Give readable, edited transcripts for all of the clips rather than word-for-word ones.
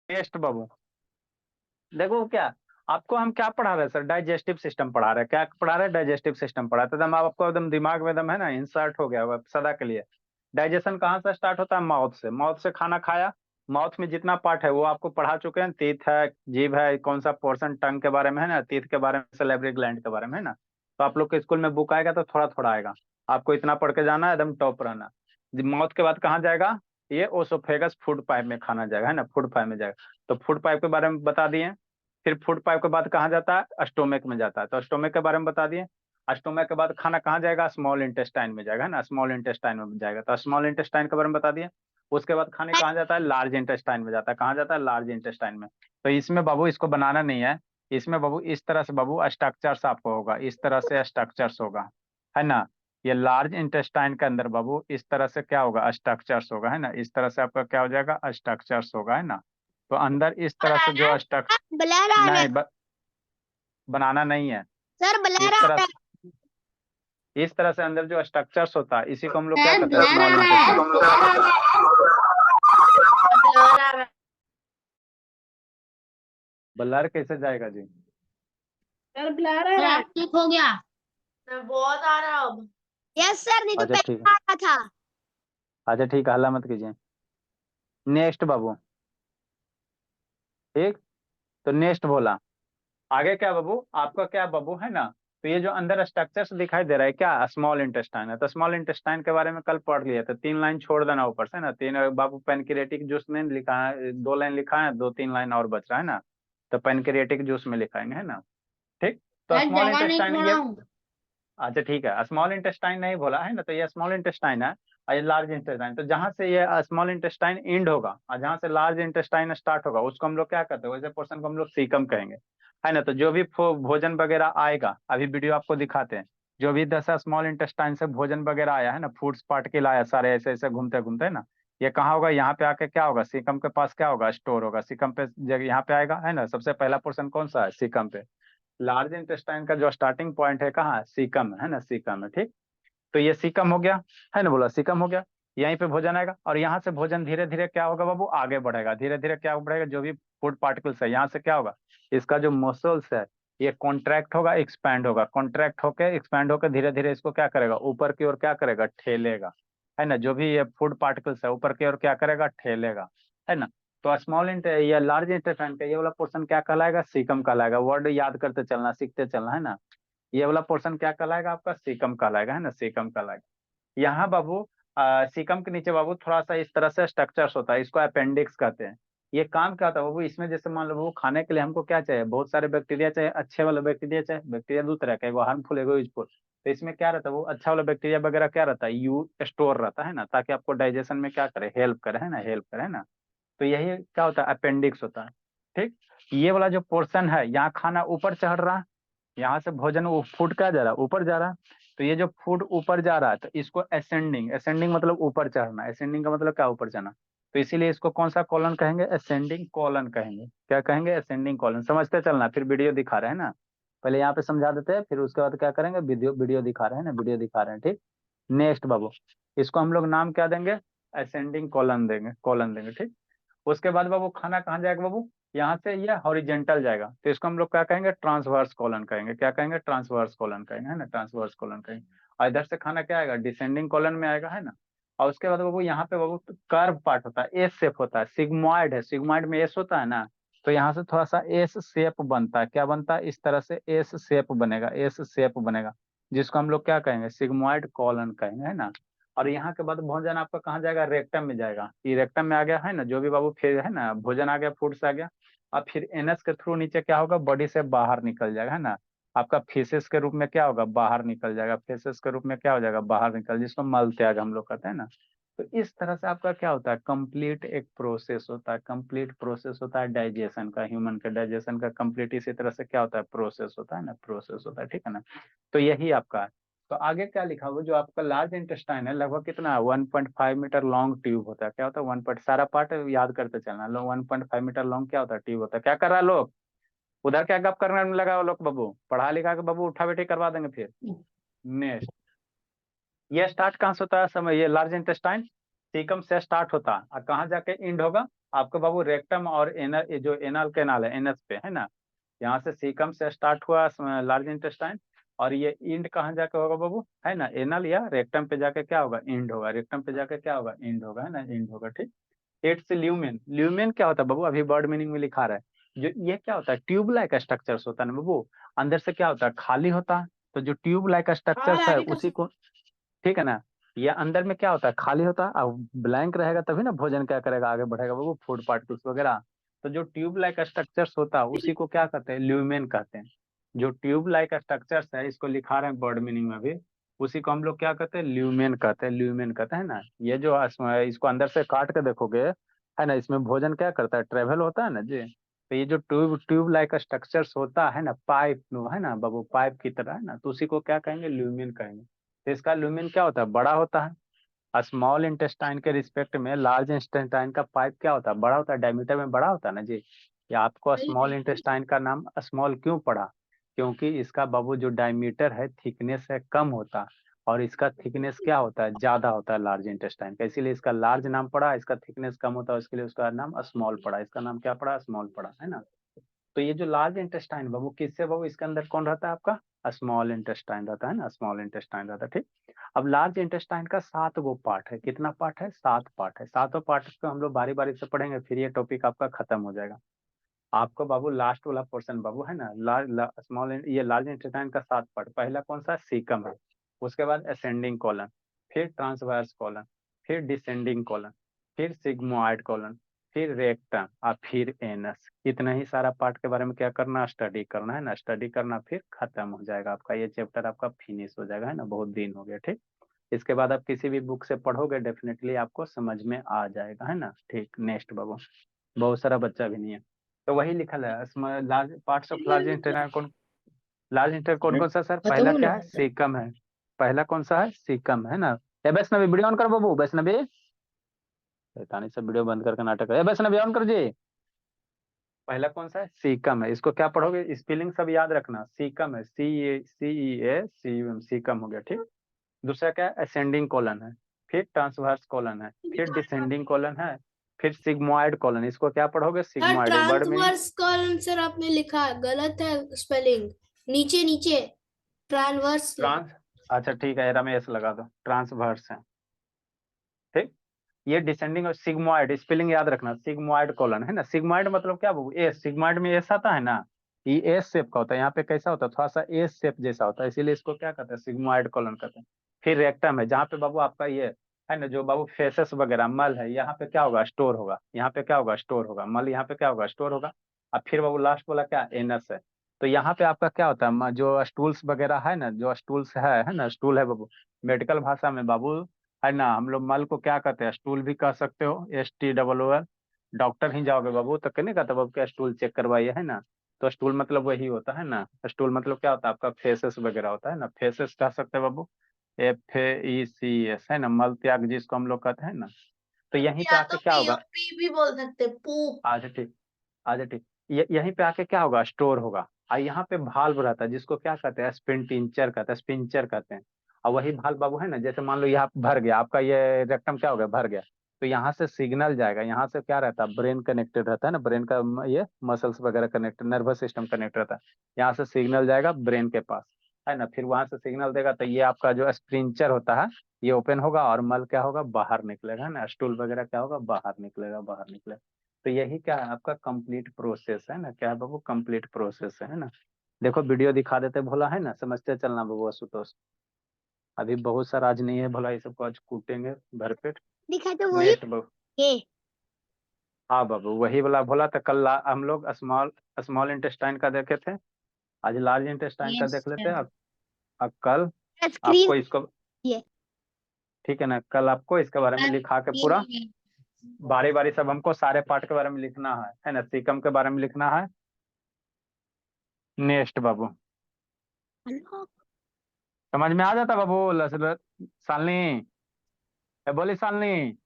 Next बाबू, देखो क्या आपको हम क्या पढ़ा रहे हैं सर, डाइजेस्टिव सिस्टम पढ़ा रहे हैं। क्या पढ़ा रहे हैं? डाइजेस्टिव सिस्टम पढ़ा रहे हैं। तो एकदम आपको एकदम दिमाग में एकदम है ना इंसर्ट हो गया हुआ सदा के लिए। डाइजेशन कहाँ से स्टार्ट होता है? माउथ से। माउथ से खाना खाया, माउथ में जितना पार्ट है वो आपको पढ़ा चुके हैं। टीथ है, जीभ है, कौन सा पोर्शन टंग के बारे में है ना, टीथ के बारे में, सैलिवरी ग्लैंड के बारे में है ना। तो आप लोग के स्कूल में बुक आएगा तो थोड़ा थोड़ा आएगा, आपको इतना पढ़ के जाना है, एकदम टॉप रहना। माउथ के बाद कहाँ जाएगा? ये ओसोफेगस, फूड पाइप में खाना जाएगा है ना, फूड पाइप में जाएगा। तो फूड पाइप के बारे में बता दिए। फिर फूड पाइप के बाद कहाँ जाता है? स्टोमक में जाता है, तो स्टोमक के बारे में बता दिए। स्टोमक के बाद खाना कहाँ जाएगा? स्मॉल इंटेस्टाइन में जाएगा है ना, स्मॉल इंटेस्टाइन में जाएगा, तो स्मॉल इंटेस्टाइन के बारे में बता दिए। उसके बाद खाने कहाँ जाता है? लार्ज इंटेस्टाइन में जाता है। कहाँ जाता है? लार्ज इंटेस्टाइन में। तो इसमें बाबू इसको बनाना नहीं है। इसमें बाबू इस तरह से बाबू स्ट्रक्चर्स आपको होगा, इस तरह से स्ट्रक्चर्स होगा, है ना। ये लार्ज इंटेस्टाइन के अंदर बाबू इस तरह से क्या होगा? स्ट्रक्चर्स होगा, है ना। इस तरह से आपका क्या हो जाएगा? स्ट्रक्चर्स होगा, है ना। तो अंदर इस तरह से जो स्ट्रक्चर, ब्लर आ रहा है नहीं बनाना नहीं है। सर, ब्लर इस आ तरह रहा से, इस तरह से अंदर जो स्ट्रक्चर्स होता है इसी को हम लोग क्या है, कहते हैं? ब्लर आ स्मॉल रहा है, इंटेस्टाइन। ब्लर आ रहा है। ब्लर कैसे जाएगा जी? सर ब्लर आ रहा है, ठीक हो गया। सर बहुत आ रहा है अब। यस सर, नहीं तो अच्छा ठीक पहले है, आ रहा था। अच्छा ठीक है, हल्ला मत कीजिए। नेक्स्ट बाबू, ठीक। तो नेक्स्ट बोला, आगे क्या बाबू आपका, क्या बाबू है ना। तो ये जो अंदर स्ट्रक्चर्स दिखाई दे रहा है क्या? स्मॉल इंटेस्टाइन है। तो स्मॉल इंटेस्टाइन के बारे में कल पढ़ लिया था। 3 लाइन छोड़ देना ऊपर से ना, तीन बाबू पेनक्रियाटिक जूस में लिखा है, 2 लाइन लिखा है, 2-3 लाइन और बच रहा है ना। तो पेनक्रियाटिक जूस में लिखाएंगे, है ना। ठीक। तो मैं स्मॉल जगह नहीं इंटेस्टाइन छोड़ा ये, हूँ। अच्छा ठीक है, स्मॉल इंटेस्टाइन नहीं बोला है ना, तो ये स्मॉल इंटेस्टाइन है। और ये लार्ज इंटेस्टाइन, तो जहां से ये स्मॉल इंटेस्टाइन एंड होगा और जहां से लार्ज इंटेस्टाइन स्टार्ट होगा उसको हम लोग क्या कहते हैं? वैसे पोर्शन को हम लोग सीकम कहेंगे, है ना। तो जो भी भोजन वगैरह आएगा, अभी वीडियो आपको दिखाते हैं, जो भी दशा स्मॉल इंटेस्टाइन से भोजन वगैरह आया है ना, फूड्स पार्टिकल आया सारे ऐसे ऐसे घूमते घूमते, है ना। ये कहाँ होगा? यहाँ पे आके क्या होगा? सीकम के पास क्या होगा? स्टोर होगा। सीकम पे जगह यहाँ पे आएगा, है ना। सबसे पहला पोर्शन कौन सा है? सीकम पे। लार्ज इंटेस्टाइन का जो स्टार्टिंग पॉइंट है कहाँ है? सीकम है ना, सीकम है, ठीक। तो ये सीकम हो गया, है ना, बोला सीकम हो गया। यहीं पे भोजन आएगा और यहाँ से भोजन धीरे धीरे क्या होगा बाबू? आगे बढ़ेगा, धीरे धीरे क्या बढ़ेगा? जो भी फूड पार्टिकल्स है यहाँ से क्या होगा? इसका जो मसल्स है ये कॉन्ट्रैक्ट होगा, एक्सपैंड होगा, कॉन्ट्रैक्ट होके एक्सपैंड होकर धीरे धीरे इसको क्या करेगा? ऊपर की ओर क्या करेगा? ठेलेगा, है ना। जो भी ये फूड पार्टिकल्स है ऊपर की ओर क्या करेगा? ठेलेगा, है ना। तो स्मॉल इंट या लार्ज इंटेस्टाइन का ये वाला पोर्शन क्या कहलाएगा? सीकम कहलाएगा। वर्ड याद करते चलना, सीखते चलना, है ना। ये वाला पोर्शन क्या कहलाएगा आपका? सीकम कहलाएगा, है ना, सीकम कहलाएगा। यहाँ बाबू सीकम के नीचे बाबू थोड़ा सा इस तरह से स्ट्रक्चर्स होता है, इसको अपेंडिक्स कहते हैं। ये काम क्या होता है बाबू? इसमें जैसे मान लो बाबू खाने के लिए हमको क्या चाहिए? बहुत सारे बैक्टीरिया चाहिए, अच्छे वाले बैक्टीरिया चाहिए। बैक्टीरिया दो तरह का, एगो हार्मफुल एगो यूजफुल। तो इसमें क्या रहता है वो? अच्छा वाला बैक्टीरिया वगैरह क्या रहता है? यू स्टोर रहता है ना, ताकि आपको डाइजेशन में क्या करे? हेल्प करे, है ना, हेल्प करे, है ना। तो यही क्या होता है? अपेंडिक्स होता है, ठीक। ये वाला जो पोर्शन है यहाँ खाना ऊपर चढ़ रहा है, यहाँ से भोजन वो फूड क्या जा रहा है? ऊपर जा रहा है। तो ये जो फूड ऊपर जा रहा है तो इसको असेंडिंग, असेंडिंग मतलब ऊपर चढ़ना, असेंडिंग का मतलब क्या? ऊपर जाना। तो इसीलिए इसको कौन सा कॉलन कहेंगे? असेंडिंग कॉलन कहेंगे। क्या कहेंगे? Ascending colon. समझते चलना, फिर वीडियो दिखा रहे हैं ना, पहले यहाँ पे समझा देते हैं, फिर उसके बाद क्या करेंगे? वीडियो वीडियो दिखा रहे हैं ना, वीडियो दिखा रहे हैं, ठीक। नेक्स्ट बाबू, इसको हम लोग नाम क्या देंगे? असेंडिंग कॉलन देंगे, कॉलन देंगे, ठीक। उसके बाद बाबू खाना कहाँ जाएगा बाबू? यहाँ से ये हॉरिजेंटल जाएगा, तो इसको हम लोग क्या कहेंगे? ट्रांसवर्स कॉलन कहेंगे। क्या कहेंगे? ट्रांसवर्स कॉलन कहेंगे, है ना, ट्रांसवर्स कॉलन कहेंगे। और इधर से खाना क्या आएगा? डिसेंडिंग कॉलन में आएगा, है ना। और उसके बाद बाबू यहाँ पे बाबू कर्व पार्ट होता है, एस शेप होता है, सिग्मोइड है, सिग्मोइड में एस होता है ना। तो यहाँ से थोड़ा सा एस शेप बनता है, क्या बनता है? इस तरह से एस शेप बनेगा, एस शेप बनेगा, जिसको हम लोग क्या कहेंगे? सिग्मोइड कॉलन कहेंगे, है ना। और यहाँ के बाद भोजन आपका कहाँ जाएगा? रेक्टम में जाएगा। ये रेक्टम में आ गया, है ना, जो भी बाबू फिर है ना भोजन आ गया, फूड से आ गया। अब फिर एनएस के थ्रू नीचे क्या होगा? बॉडी से बाहर निकल जाएगा, है ना। आपका फीसेस के रूप में क्या होगा? बाहर निकल जाएगा, फेसेस के रूप में क्या हो जाएगा? बाहर निकल, जिसको मल त्याग हम लोग कहते हैं ना। तो इस तरह से आपका क्या होता है? कंप्लीट एक प्रोसेस होता है, कंप्लीट प्रोसेस होता है डाइजेशन का, ह्यूमन के डाइजेशन का कंप्लीट इसी तरह से क्या होता है? प्रोसेस होता है ना, प्रोसेस होता है, ठीक है ना। तो यही आपका है। तो आगे क्या लिखा हुआ? जो आपका लार्ज इंटेस्टाइन है लगभग कितना? 1.5 मीटर लॉन्ग ट्यूब होता है। क्या होता है? सारा पार्ट याद करते चलना। लो 1.5 मीटर लॉन्ग क्या होता है? ट्यूब होता है। क्या कर रहा है लोग उधर? क्या गप करने में लगा हुआ लोग? बाबू पढ़ा लिखा के बाबू उठा बैठी करवा देंगे फिर। नेक्स्ट, ये स्टार्ट कहाँ से होता है? समय, ये लार्ज इंटेस्टाइन सीकम से स्टार्ट होता है और कहाँ जाके एंड होगा? आपका बाबू रेक्टम और एनल, जो एनल कैनाल है एनएस पे है ना, यहाँ से सीकम से स्टार्ट हुआ लार्ज इंटेस्टाइन, और ये इंड कहाँ जाके होगा बाबू, है ना, एनल या रेक्टम पे जाके क्या होगा, इंड होगा, रेक्टम पे जाके क्या होगा, इंड होगा, है ना, इंड होगा, ठीक। एट से ल्यूमेन, ल्यूमेन क्या होता है बाबू, अभी वर्ड मीनिंग में लिखा रहा है, जो ये क्या होता है, ट्यूब लाइक स्ट्रक्चर्स होता है ना बाबू, अंदर से क्या होता है, खाली होता है, तो जो ट्यूब लाइक और स्ट्रक्चर्स है आगे का उसी को, ठीक है ना, ये अंदर में क्या होता है, खाली होता है, अब ब्लैंक रहेगा तभी ना भोजन क्या करेगा, आगे बढ़ेगा बाबू, फूड पार्टिकल्स वगैरह। तो जो ट्यूब लाइक स्ट्रक्चर्स होता है उसी को क्या कहते हैं, ल्यूमेन कहते हैं। जो ट्यूब लाइक स्ट्रक्चर्स है, इसको लिखा रहे हैं बर्ड मीनिंग में भी, उसी को हम लोग क्या कहते हैं, ल्यूमेन कहते हैं, ल्यूमेन कहते हैं ना। ये जो इसको अंदर से काट के देखोगे, है ना, इसमें भोजन क्या करता है, ट्रेवल होता है ना जी। तो ये जो ट्यूब ट्यूब लाइक स्ट्रक्चर्स होता है ना, पाइप, है ना बाबू, पाइप की तरह है ना, तो उसी को क्या कहेंगे, ल्यूमेन कहेंगे। तो इसका ल्यूमेन क्या होता है, बड़ा होता है। स्मॉल इंटेस्टाइन के रिस्पेक्ट में लार्ज इंटेस्टाइन का पाइप क्या होता है, बड़ा होता है, डायमीटर में बड़ा होता है ना जी। या आपको स्मॉल इंटेस्टाइन का नाम स्मॉल क्यों पड़ा, क्योंकि इसका बाबू जो डायमीटर है, थिकनेस है, कम होता, और इसका थिकनेस क्या होता है, ज्यादा होता है लार्ज इंटेस्टाइन का, इसीलिए इसका लार्ज नाम पड़ा, इसका थिकनेस कम होता है, इसके लिए उसका नाम स्मॉल पड़ा, इसका नाम क्या पड़ा, स्मॉल पड़ा, है ना। तो ये जो लार्ज इंटेस्टाइन बाबू किससे बाबू, इसके अंदर कौन रहता है आपका, स्मॉल इंटेस्टाइन रहता है ना, स्मॉल इंटेस्टाइन रहता है, ठीक। अब लार्ज इंटेस्टाइन का 7 गो पार्ट है, कितना पार्ट है, 7 पार्ट है, सातों पार्ट को हम लोग बारी बारी से पढ़ेंगे, फिर ये टॉपिक आपका खत्म हो जाएगा। आपको बाबू लास्ट वाला पोर्शन बाबू है ना, स्मॉल, ये लार्ज इंटेस्टाइन का 7 पार्ट, पहला कौन सा, सीकम है, उसके बाद असेंडिंग कॉलन, फिर ट्रांसवर्स कॉलन, फिर डिसेंडिंग कॉलन, फिर सिग्मोइड कॉलन, फिर रेक्टम और फिर एनस। इतना ही सारा पार्ट के बारे में क्या करना, स्टडी करना है ना, स्टडी करना, फिर खत्म हो जाएगा आपका ये चैप्टर, आपका फिनिश हो जाएगा, है ना, बहुत दिन हो गया, ठीक। इसके बाद आप किसी भी बुक से पढ़ोगे डेफिनेटली आपको समझ में आ जाएगा, है ना, ठीक। नेक्स्ट बाबू, बहुत सारा बच्चा भी नहीं है, तो वही लिखल है large parts of large intestine, कौन लार्ज इंटेस्टाइन कौन कौन सा सर, पहला क्या है, सीकम है, पहला कौन सा है, सीकम, है ना। ए वैष्णवी वीडियो ऑन कर बाबू, वैष्णवी, शैतानी से वीडियो बंद करके नाटक है, वैष्णवी ऑन कर जी। पहला कौन सा है, सीकम है, इसको क्या पढ़ोगे, स्पेलिंग सब याद रखना, सीकम है, CECEM, सीकम हो गया, ठीक। दूसरा क्या है, असेंडिंग कॉलन है, फिर ट्रांसवर्स कॉलन है, फिर डिसेंडिंग कॉलन है, फिर सिग्मोइड कॉलन, इसको क्या पढ़ोगे, sigmoid, word meaning, transverse column sir आपने लिखा है, गलत है स्पेलिंग, नीचे नीचे ट्रांसवर्स। ट्रांस, अच्छा ठीक है, रमेश लगा दो, ट्रांसवर्स है, ठीक। ये डिसेंडिंग और सिग्मोइड, स्पेलिंग याद रखना, सिग्मोइड कॉलन, है ना, सिग्मोइड मतलब क्या बाबू, एस, सिग्मोइड में एस आता है ना, ये एस शेप का होता है, यहाँ पे कैसा होता है, थोड़ा सा एस शेप जैसा होता है, इसीलिए इसको क्या कहते हैं, सिग्मोइड कॉलन कहते हैं। फिर रेक्टम है, जहाँ पे बाबू आपका ये है ना, जो बाबू फेसेस वगैरह मल है, यहाँ पे क्या होगा, स्टोर होगा, यहाँ पे क्या होगा, स्टोर होगा, मल यहाँ पे क्या होगा, स्टोर होगा। और फिर बाबू लास्ट बोला क्या, एनस है, तो यहाँ पे आपका क्या होता है, जो स्टूल्स वगैरह है ना, जो स्टूल्स है ना, स्टूल है बाबू, मेडिकल भाषा में बाबू, है ना, हम लोग मल को क्या कहते हैं, स्टूल भी कह सकते हो, STOOL। डॉक्टर ही जाओगे बाबू तो कहने कहते बाबू क्या, स्टूल चेक करवाइए, है ना। तो स्टूल मतलब वही होता है ना, स्टूल मतलब क्या होता है आपका, फेसेस वगैरह होता है ना, फेसेस कह सकते हैं बाबू, FAECS, है ना, मल त्याग जिसको हम लोग कहते हैं ना। तो यहीं पे या आके तो क्या होगा, POP भी बोल सकते, पूप। आज ठीक, आज ठीक, यहीं पे आके क्या होगा, स्टोर होगा। और यहाँ पे भाल्व रहता है, जिसको क्या कहते हैं, स्पिंटिंचर कहते हैं, स्पिंचर कहते हैं। और वही भाल्व बाबू है ना, जैसे मान लो यहाँ भर गया आपका ये रेक्टम, क्या हो गया, भर गया, तो यहाँ से सिग्नल जाएगा, यहाँ से क्या रहता है, ब्रेन कनेक्टेड रहता है ना, ब्रेन का ये मसल्स वगैरह कनेक्टेड, नर्वस सिस्टम कनेक्ट रहता है, यहाँ से सिग्नल जाएगा ब्रेन के पास, है ना, फिर वहां से सिग्नल देगा, तो ये आपका जो स्प्रिंचर होता है, ये ओपन होगा, और मल क्या होगा, बाहर निकलेगा, है ना, स्टूल वगैरह क्या होगा, बाहर निकलेगा, बाहर निकलेगा। तो यही क्या है आपका कंप्लीट प्रोसेस, है ना, क्या है बाबू, कंप्लीट प्रोसेस है ना। देखो वीडियो दिखा देते भोला, है ना, समझते चलना बाबू आशुतोष, अभी बहुत सारा आज नहीं है भोला, ये सबको आज कूटेंगे भरपेट। दिखा तो वही नेक्स्ट बाबू, ये। हाँ बाबू वही वाला भोला, तो कल हम लोग स्मॉल स्मॉल इंटेस्टाइन का देखे थे, आज लार्ज इंटेस्टाइन का यस देख लेते सर। हैं। अब कल स्क्रीन आपको इसको, ये ठीक है ना, कल आपको इसके बारे में लिखा के पूरा ये बारी बारी सब हमको सारे पार्ट के बारे में लिखना है ना, सीकम के बारे में लिखना है। नेक्स्ट बाबू, समझ में आ जाता बाबू, सालनी, बोली सालनी,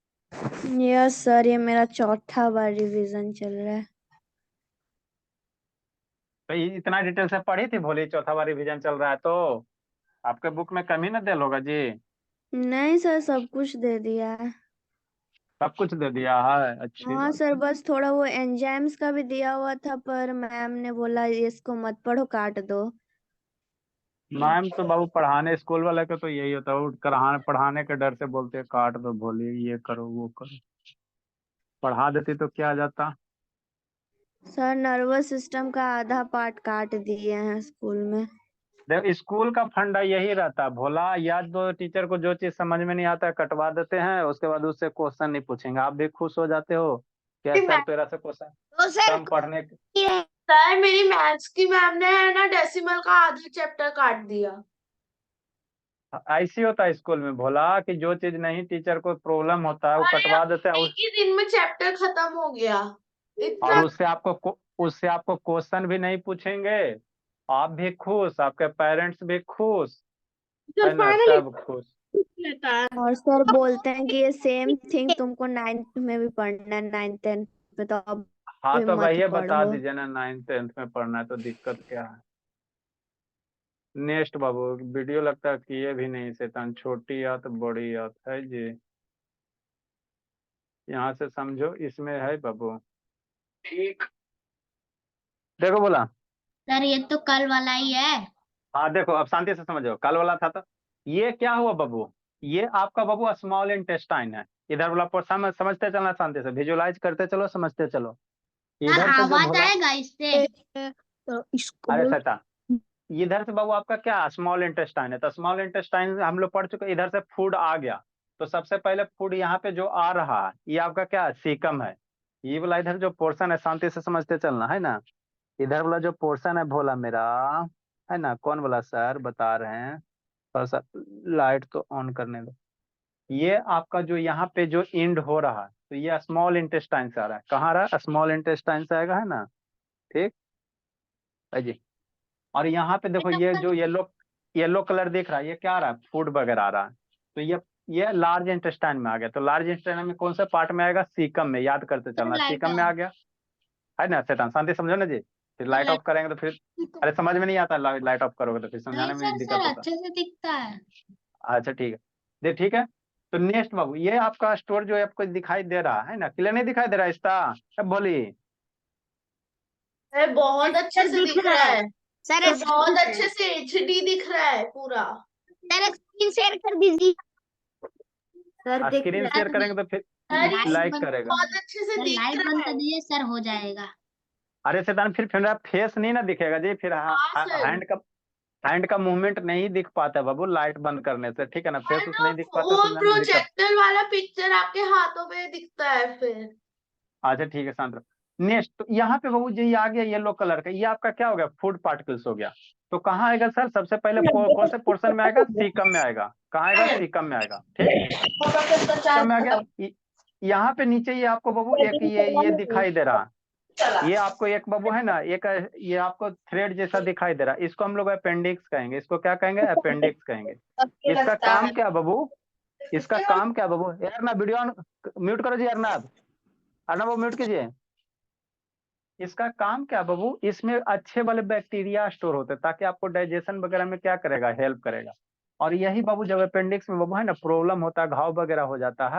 यस सर, ये मेरा चौथा बार रिवीजन चल रहा है। तो इतना डिटेल से पढ़ी थी भोली, चौथा बार रिवीजन चल रहा है तो आपके बुक में कमी ना दिल होगा जी। नहीं सर, सब कुछ दे दिया है। सब कुछ दे दिया है, अच्छी हाँ बात सर, है। बस थोड़ा वो एंजाइम्स का भी दिया हुआ था, पर मैम ने बोला इसको मत पढ़ो, काट दो। मैम तो बाबू पढ़ाने स्कूल वाले का तो यही होता है, वो पढ़ाने के डर से बोलते हैं काट दो, बोलिए ये करो वो करो। पढ़ा देती तो क्या जाता। सर नर्वस सिस्टम का आधा पार्ट काट दिए हैं स्कूल में। देखो स्कूल का फंडा यही रहता है भोला, या तो टीचर को जो चीज समझ में नहीं आता है कटवा देते हैं, उसके बाद उससे क्वेश्चन नहीं पूछेंगे, आप भी खुश हो जाते हो कि सर तेरा से क्वेश्चन तो सर कम पढ़ने के। सर मेरी मैथ्स की मैम ने है ना डेसिमल का आधा चैप्टर काट दिया। ऐसी होता है स्कूल में भोला कि जो चीज नहीं टीचर को प्रॉब्लम होता है वो अरे कटवा देते हैं एक ही दिन में चैप्टर खत्म हो गया और इतना। उससे आपको क्वेश्चन भी नहीं पूछेंगे। आप भी खुश, आपके पेरेंट्स भी खुश, है ना, फाइनली सब खुश। लेता है। और सर बोलते हैं कि ये सेम थिंग तुमको 9th में भी पढ़ना है, 9th 10th में, तो अब हाँ भी तो मत भैया बता पढ़ो। दीजिए ना, 9th 10th में पढ़ना है तो दिक्कत क्या है। नेक्स्ट बाबू, वीडियो लगता है कि ये भी नहीं, शैतान छोटी याद बड़ी याद है जी, यहाँ से समझो इसमें है बाबू। ठीक, देखो बोला। सर ये तो कल वाला ही है। हाँ देखो अब शांति से समझो, कल वाला था तो ये क्या हुआ बाबू, ये आपका बाबू स्मॉल इंटेस्टाइन है। इधर वाला समझते चलना, शांति से विजुलाइज करते चलो, समझते चलो। सर इधर से जो आवाज भोला, आएगा इससे। तो इसको अरे बोल। शैतान, इधर से बाबू आपका क्या स्मॉल इंटेस्टाइन है, तो स्मॉल इंटेस्टाइन हम लोग पढ़ चुके, इधर से फूड आ गया। तो सबसे पहले फूड यहाँ पे जो आ रहा है ये आपका क्या है, सीकम है। ये वाला इधर जो पोर्शन है, शांति से समझते चलना है ना। इधर वाला जो पोर्शन है भोला मेरा, है ना, कौन वाला सर बता रहे हैं, थोड़ा सा लाइट तो ऑन करने दो। ये आपका जो यहाँ पे जो इंड हो रहा है, तो ये स्मॉल इंटेस्टाइन से आ रहा है, कहाँ आ रहा है, स्मॉल इंटेस्टाइन से आएगा, है ना। ठीक है जी। और यहाँ पे देखो ये जो येलो येलो कलर दिख रहा है, ये क्या आ रहा है, फूड वगैरह आ रहा है। तो ये लार्ज इंटेस्टाइन में आ गया, तो लार्ज इंटेस्टाइन में कौन सा पार्ट में आएगा, सीकम में, याद करते चलना, लाइट सीकम में आ गया, है ना शैतान, शांति समझो ना जी। फिर लाइट ऑफ करेंगे तो फिर, अरे समझ में नहीं आता, लाइट ऑफ करोगे तो फिर समझाने नहीं में सर दिक्कत सर होता। अच्छे से दिखता है। अच्छा ठीक है, दे ठीक है। तो नेक्स्ट बाबू, ये आपका स्टोर जो है आपको दिखाई दे रहा है ना, क्लियर नहीं दिखाई दे रहा है इसका, अब बोलिए। सर बहुत अच्छे से दिख रहा है। सर सर बहुत अच्छे से एचडी दिख रहा है पूरा। सर स्क्रीन शेयर कर दीजिए। सर दिख स्क्रीन रहा शेयर करेंगे तो फिर है। लाइक करेगा। बहुत अच्छे से दिख लाइट बंद कर दीजिए सर, हो जाएगा। अरे शैतान फिर मेरा फेस नहीं ना दिखेगा जी, फिर हाँ सर। हैंड का मूवमेंट नहीं दिख पाता है बाबू लाइट बंद करने से, ठीक है ना, फेस उस ना नहीं दिख पाता, वो समझाने में दिक्कत। प्रोजेक्टर वाला पिक्चर आपके हाथों में दिखता है फिर। अच्छा ठीक है शांत रहो। नेक्स्ट, तो यहाँ पे बाबू जी ये आ गया येलो कलर का, ये आपका क्या हो गया, फूड पार्टिकल्स हो गया। तो कहाँ आएगा सर, सबसे पहले कौन से पोर्शन में आएगा, सीकम में आएगा, कहाँ आएगा, सीकम में आएगा, ठीक, सीकम में आ गया। यहाँ पे नीचे ये आपको बाबू एक ये दिखाई दे रहा, ये आपको एक बाबू है ना, एक ये आपको थ्रेड जैसा दिखाई दे रहा है, इसको हम लोग अपेंडिक्स कहेंगे, इसको क्या कहेंगे, अपेंडिक्स कहेंगे। इसका काम क्या बाबू, इसका काम क्या बाबू, यार ना वीडियो म्यूट करो जी, अरनाब, अरनाब वो म्यूट कीजिए। इसका काम क्या बाबू, इसमें अच्छे वाले बैक्टीरिया स्टोर होते हैं ताकि आपको डाइजेशन वगैरह में क्या करेगा, हेल्प करेगा। और यही बाबू जब अपेंडिक्स में बाबू है ना प्रॉब्लम होता है, घाव वगैरह हो जाता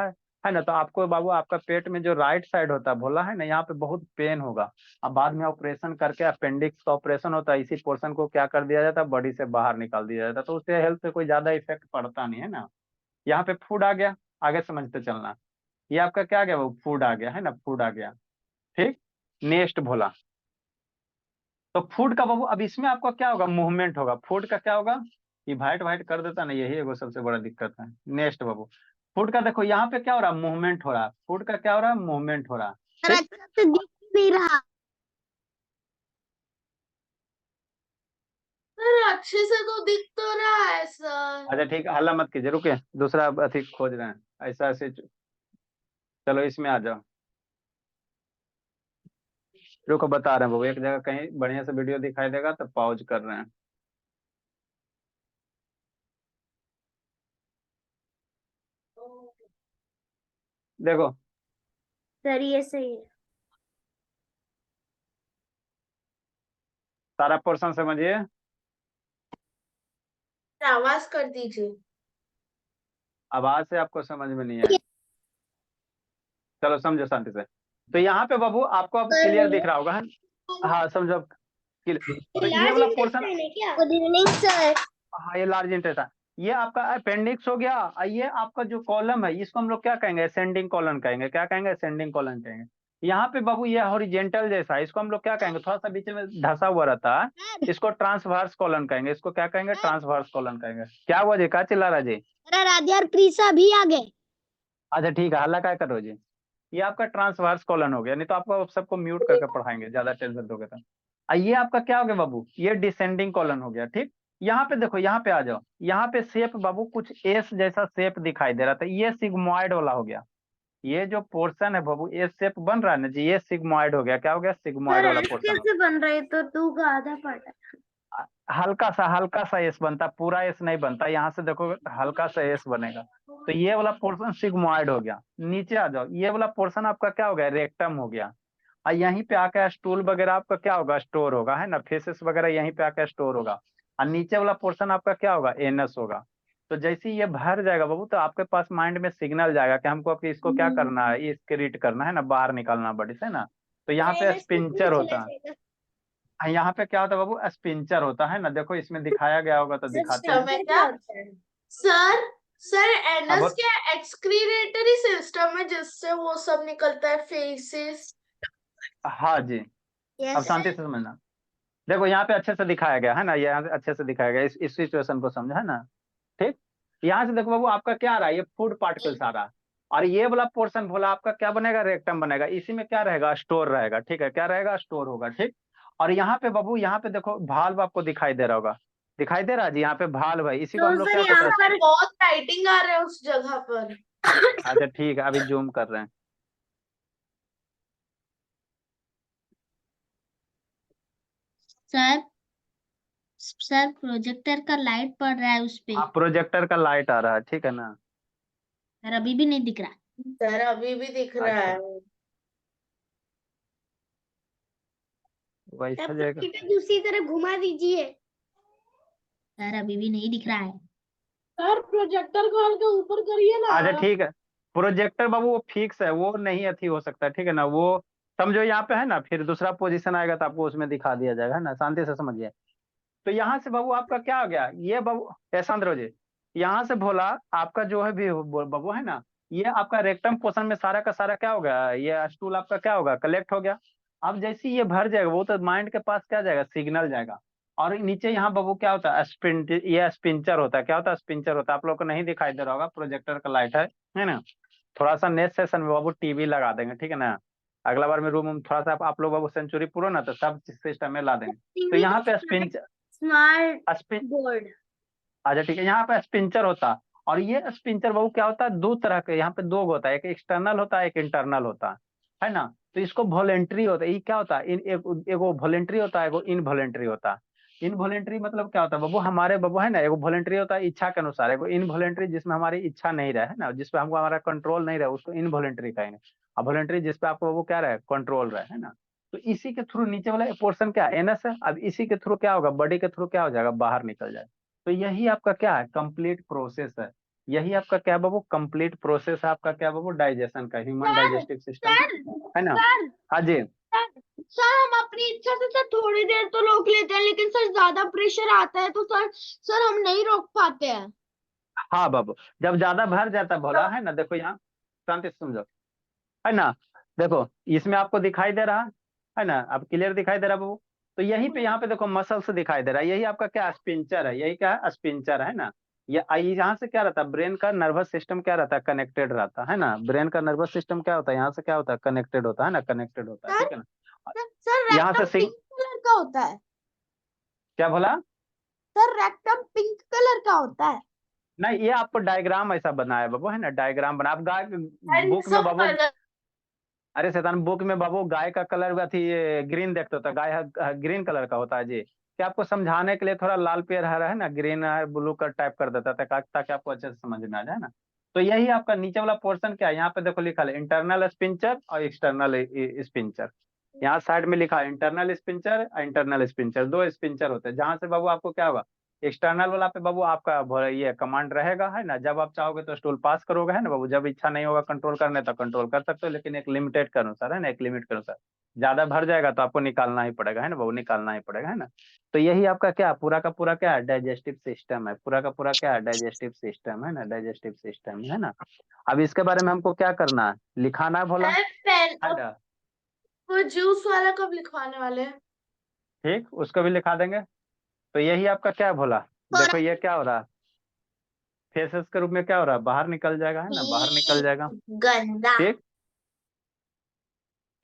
है ना, तो आपको बाबू आपका पेट में जो राइट साइड होता है भोला, है ना, यहाँ पे बहुत पेन होगा। अब बाद में ऑपरेशन करके, अपेंडिक्स का ऑपरेशन होता है, इसी पोर्शन को क्या कर दिया जाता है, बॉडी से बाहर निकाल दिया जाता है, तो उससे हेल्थ पे कोई ज्यादा इफेक्ट पड़ता नहीं है ना। यहाँ पे फूड आ गया, आगे समझते चलना। ये आपका क्या आ गया, वो फूड आ गया, है ना, फूड आ गया। ठीक, नेक्स्ट भोला, तो फूड का बाबू अब इसमें आपका क्या होगा, मूवमेंट होगा, फूड का क्या होगा, ये वाइट वाइट कर देता ना, यही एगो सबसे बड़ा दिक्कत है। नेक्स्ट बाबू, फूड का देखो यहाँ पे क्या हो रहा है, मूवमेंट हो रहा है, फूड का क्या हो रहा है, मूवमेंट हो रहा है। सर ठीक, अच्छा से दिख नहीं रहा। सर अच्छे से तो दिख तो रहा है सर। अच्छा ठीक है, हल्ला मत कीजिए, रुके, दूसरा अथी खोज रहे हैं, ऐसा ऐसे चलो इसमें आ जाओ, रुको बता रहे हैं बाबू, एक जगह कहीं बढ़िया से वीडियो दिखाई देगा तो पॉज कर रहे हैं। देखो सर ये सही है। सारा पोर्शन समझिए। आवाज कर दीजिए। आवाज से आपको समझ में नहीं आए, चलो समझो शांति से। तो यहाँ पे बाबू आपको अब क्लियर दिख रहा होगा है? हाँ समझो तो ये वाला पोर्शन, गुड इवनिंग सर। हाँ ये लार्ज इंटरेस्ट है। ये आपका अपेंडिक्स हो गया और ये आपका जो कॉलम है इसको हम लोग क्या कहेंगे, असेंडिंग कॉलम कहेंगे। क्या कहेंगे? असेंडिंग कॉलम कहेंगे। यहाँ पे बाबू ये हॉरिजेंटल जैसा है, इसको हम लोग क्या कहेंगे, थोड़ा सा बीच में धसा हुआ रहता है, इसको ट्रांसवर्स कॉलम कहेंगे। इसको क्या कहेंगे? ट्रांसवर्स कॉलम कहेंगे। क्या हुआ जी, क्या चिल्ला रहा जी? अरे राधिया और प्रीसा भी आ गए। अच्छा ठीक है, हल्ला क्या करो जी। ये आपका ट्रांसवर्स कॉलन हो गया, नहीं तो आपको सबको म्यूट करके पढ़ाएंगे, ज्यादा टेंशन दोगे तो। ये आपका क्या हो गया बाबू, ये डिसेंडिंग कॉलन हो गया। ठीक, यहाँ पे देखो, यहाँ पे आ जाओ, यहाँ पे शेप बाबू कुछ एस जैसा शेप दिखाई दे रहा था, ये सिग्मोइड वाला हो गया। ये जो पोर्शन है बाबू, एस शेप बन रहा है ना जी, ये सिग्मोइड हो गया। क्या हो गया? सिग्मोइड वाला पोर्शन। कैसे बन रही तो तू का आधा पढ़ा। हल्का सा एस बनता, पूरा एस नहीं बनता। यहाँ से देखो हल्का सा एस बनेगा, तो ये वाला पोर्शन सिग्मोइड हो गया। नीचे आ जाओ, ये वाला पोर्शन आपका क्या हो गया? रेक्टम हो गया। और यहीं पे आकर स्टूल वगैरह आपका क्या होगा? स्टोर होगा, है ना, फेसेस वगैरह यहीं पे आकर स्टोर होगा। और नीचे वाला पोर्शन आपका क्या होगा? एनस होगा। तो जैसे ही ये भर जाएगा बाबू, तो आपके पास माइंड में सिग्नल जाएगा कि हमको अब इसको क्या करना है, इसक्रीट करना है ना, बाहर निकालना बॉडी से ना। तो यहाँ पे स्पिंचर होता है। यहाँ पे क्या होता है बाबू? स्पिंचर होता है ना, देखो इसमें दिखाया गया होगा तो दिखाते हैं। सर सर अब एनस क्या एक्सक्रीटरी सिस्टम है जिससे वो सब निकलता है, फेसेस? हाँ जी, अब शांति से समझना। देखो यहाँ पे अच्छे से दिखाया गया है ना, यहाँ से अच्छे से दिखाया गया, इस सिचुएशन को समझा है ना। ठीक, यहाँ से देखो बाबू आपका क्या आ रहा है, ये फूड पार्टिकल्स आ रहा है। और ये वाला पोर्शन बोला आपका क्या बनेगा? रेक्टम बनेगा। इसी में क्या रहेगा? स्टोर रहेगा। ठीक है, क्या रहेगा? स्टोर होगा। ठीक, और यहाँ पे बाबू, यहाँ पे देखो भाल्व आपको दिखाई दे रहा होगा, दिखाई दे रहा है जी, यहाँ पे भाल्व है। इसी को हम लोग क्या यहाँ कहते हैं? पर बहुत राइटिंग आ रहा है उस जगह पर। अच्छा ठीक है, अभी जूम कर रहे हैं। सर सर प्रोजेक्टर का लाइट पड़ रहा है उस पे। प्रोजेक्टर का लाइट आ रहा है, ठीक है ना। सर अभी भी नहीं दिख रहा। सर अभी भी दिख रहा अच्छा, है। वैसा जाएगा। दूसरी तरफ घुमा दीजिए। सर अभी भी नहीं दिख रहा है। सर प्रोजेक्टर को हल्का ऊपर करिए ना। अच्छा ठीक है, प्रोजेक्टर बाबू वो फिक्स है, वो नहीं अथी हो सकता, ठीक है ना। वो समझो यहाँ पे है ना, फिर दूसरा पोजीशन आएगा तो आपको उसमें दिखा दिया जाएगा, है ना, शांति से समझिए। तो यहाँ से बाबू आपका क्या हो गया, ये बाबू ऐसा अंदर हो जी, यहाँ से भोला आपका जो है भी बाबू है ना, ये आपका रेक्टम पोर्शन में सारा का सारा क्या हो गया, ये स्टूल आपका क्या होगा? कलेक्ट हो गया। अब जैसे ही ये भर जाएगा, वो तो माइंड के पास क्या जाएगा? सिग्नल जाएगा। और नीचे यहाँ बाबू क्या होता है? ये स्पिंचर होता है। क्या होता है? स्पिंचर होता है। आप लोग को नहीं दिखाई दे रहा होगा, प्रोजेक्टर का लाइट है ना। थोड़ा सा नेक्स्ट सेशन में बाबू टीवी लगा देंगे, ठीक है ना। अगला बार में रूम थोड़ा सा आप लोग बाबू सेंचुरी पूरा ना, तो सब सिस्टम में ला देंगे। तो यहाँ पे स्मार्ट बोर्ड। अच्छा ठीक है, यहाँ पे स्पिंचर होता। और ये स्पिंचर बाबू क्या होता है? दो तरह के यहाँ पे दो होता है, एक एक्सटर्नल होता है, एक इंटरनल होता है ना। तो इसको वॉलेंट्री होता है। ये क्या होता है? एक वॉलेंट्री होता है, एक इनवॉलेंट्री होता है। इनवॉलेंट्री मतलब क्या होता है बाबू? हमारे बाबू है ना, एक वॉलेंट्री होता है इच्छा के अनुसार, एक इनवॉलेंट्री जिसमें हमारी इच्छा नहीं रहे, है ना, जिसपे हमको हमारा कंट्रोल नहीं रहे, उसको इनवॉलेंट्री कहेंगे। और वॉलेंट्री जिसपे आपको बाबू क्या रहे? कंट्रोल रहे, है ना। तो इसी के थ्रू नीचे वाला पोर्शन क्या है? एनएस है। अब इसी के थ्रू क्या होगा? बॉडी के थ्रू क्या हो जाएगा? बाहर निकल जाएगा। तो यही आपका क्या है? कंप्लीट प्रोसेस है। यही आपका क्या बाबू? कंप्लीट प्रोसेस है आपका क्या बाबू? डाइजेशन का, ह्यूमन डाइजेस्टिव सिस्टम, है ना। हाँ जी, सर हम अपनी इच्छा से सर थोड़ी देर तो रोक लेते हैं, लेकिन सर ज्यादा प्रेशर आता है तो सर हम नहीं रोक पाते हैं। हाँ बाबू, जब ज्यादा भर जाता भोला, है ना, देखो यहाँ शांति से समझो, है ना। देखो इसमें आपको दिखाई दे रहा है ना, अब क्लियर दिखाई दे रहा बाबू। तो यही पे यहाँ पे देखो मसल्स दिखाई दे रहा है, यही आपका क्या? स्पिंचर है। यही क्या है? स्पिंचर, है ना। ये यहाँ से क्या रहता है? ब्रेन का नर्वस सिस्टम क्या रहता है? कनेक्टेड रहता है ना। ब्रेन का नर्वस सिस्टम क्या होता है? यहाँ से क्या होता है? कनेक्टेड होता है ना, कनेक्टेड होता है, ठीक है ना। सर यहाँ से पिंक कलर का होता है। क्या बोला? सर रेक्टम पिंक कलर का होता है। नहीं, ये आपको डायग्राम ऐसा बनाया बाबू, है ना, डायग्राम बना। आप गाय बुक में बाबू, अरे शैतान, बुक में बाबू गाय का कलर अथी ग्रीन देखते होता, गाय ग्रीन कलर का होता है जी। क्या आपको समझाने के लिए थोड़ा लाल पेड़ हरा है ना, ग्रीन है ब्लू का टाइप कर देता था, ताकि आपको अच्छे से समझ में आ जाए ना। तो यही आपका नीचे वाला पोर्शन क्या है? यहाँ पे देखो लिखा है इंटरनल स्पिंचर और एक्सटर्नल स्पिंचर। यहाँ साइड में लिखा है इंटरनल स्पिंचर, इंटरनल स्पिंचर, दो स्पिंचर होते हैं, जहां से बाबू आपको क्या होगा? एक्सटर्नल वाला पे बाबू आपका ये कमांड रहेगा, है ना। जब आप चाहोगे तो स्टूल पास करोगे, है ना बाबू। जब इच्छा नहीं होगा कंट्रोल करने तो कंट्रोल कर सकते हो, लेकिन एक लिमिटेड के अनुसार, है ना, एक लिमिट के अनुसार। ज्यादा भर जाएगा तो आपको निकालना ही पड़ेगा, है ना बाबू, निकालना ही पड़ेगा, है ना। तो यही आपका क्या पूरा का पूरा क्या है, डाइजेस्टिव सिस्टम है। पूरा का पूरा क्या है, डाइजेस्टिव सिस्टम, है ना, डाइजेस्टिव सिस्टम, है ना। अब इसके बारे में हमको क्या करना है, लिखाना है भोला, पेन है ना। वो जूस वाला कब लिखवाने वाले हैं? ठीक, उसको भी लिखा देंगे। तो यही आपका क्या है भोला, देखो ये क्या हो रहा है, फेसेस के रूप में क्या हो रहा है, बाहर निकल जाएगा, है ना, बाहर निकल जाएगा। गंदा। ठीक,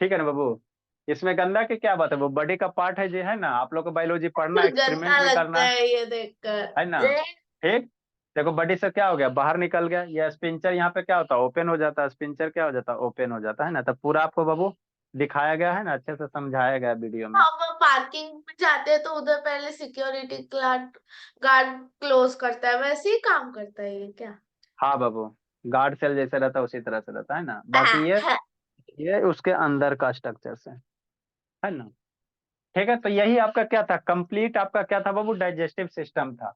ठीक है ना बाबू। इसमें गंदा की क्या बात है, वो बॉडी का पार्ट है जी, है ना। आप लोग को बायोलॉजी पढ़ना है, एक्सपेरिमेंट गंदा भी लगता करना है ये देखकर। है ना। ठीक, देखो बॉडी से क्या हो गया, बाहर निकल गया। या स्पिंचर यहाँ पे क्या होता है, ओपन हो जाता है। स्पिंचर क्या हो जाता है, ओपन हो जाता है ना। तो पूरा आपको बाबू दिखाया गया है ना, अच्छे से समझाया गया वीडियो में। हम पार्किंग में जाते हैं तो उधर पहले सिक्योरिटी गार्ड गार्ड क्लोज करता है, वैसे ही काम करता है ये क्या? हाँ बाबू, गार्ड सेल जैसे रहता है उसी तरह से रहता है ना। बाकी ये उसके अंदर का स्ट्रक्चर से, है ना। ठीक है, तो यही आपका क्या था, कंप्लीट आपका क्या था बाबू, डाइजेस्टिव सिस्टम था।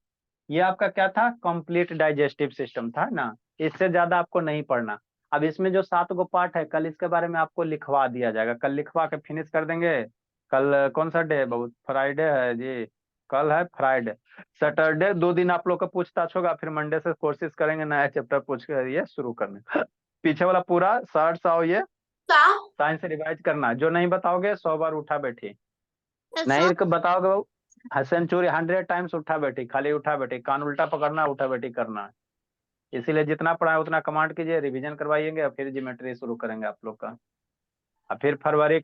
ये आपका क्या था, कंप्लीट डाइजेस्टिव सिस्टम था ना। इससे ज्यादा आपको नहीं पढ़ना। अब इसमें जो 7 गो पार्ट है, कल इसके बारे में आपको लिखवा दिया जाएगा। कल लिखवा के फिनिश कर देंगे। कल कौन सा डे है बाबू, फ्राइडे है जी। कल है फ्राइडे, सैटरडे 2 दिन आप लोग का पूछताछ होगा। फिर मंडे से कोशिश करेंगे नया चैप्टर पूछ के ये शुरू करने। पीछे वाला पूरा 60 ये साइंस रिवाइज करना। जो नहीं बताओगे 100 बार उठा बैठी, नहीं बताओगे बाबू, सेंचुरी 100 टाइम्स उठा बैठी, खाली उठा बैठी, कान उल्टा पकड़ना, उठा बैठी करना है। इसीलिए जितना पढ़ा है उतना कमांड कीजिए, रिवीजन करवाइएंगे और फिर ज्योमेट्री शुरू करेंगे आप लोग का। और फिर फरवरी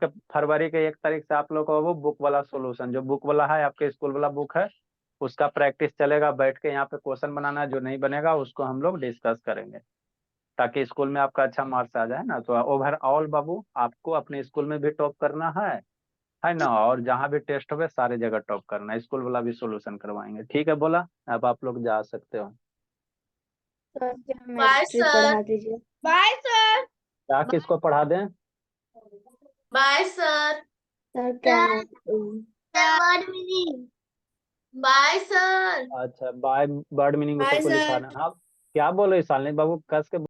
के 1 तारीख से आप लोग का वो बुक वाला सोल्यूशन, जो बुक वाला है आपके स्कूल वाला बुक है, उसका प्रैक्टिस चलेगा। बैठ के यहाँ पे क्वेश्चन बनाना है, जो नहीं बनेगा उसको हम लोग डिस्कस करेंगे, ताकि स्कूल में आपका अच्छा मार्क्स आ जाए ना। तो ओवरऑल बाबू आपको अपने स्कूल में भी टॉप करना है ना। और जहाँ भी टेस्ट होगा सारे जगह टॉप करना है। स्कूल वाला भी सोल्यूशन करवाएंगे, ठीक है बोला। अब आप लोग जा सकते हो। Sir bye geometry sir. पढ़ा दीजिए। Bye sir. क्या किसको पढ़ा दें, bye sir. Sir chemistry. Word meaning. Bye sir. अच्छा बाय, बर्ड मीनिंग बाय सबको सर। लिखवाना। हाँ, क्या बोलो सालनी बाबू, कस के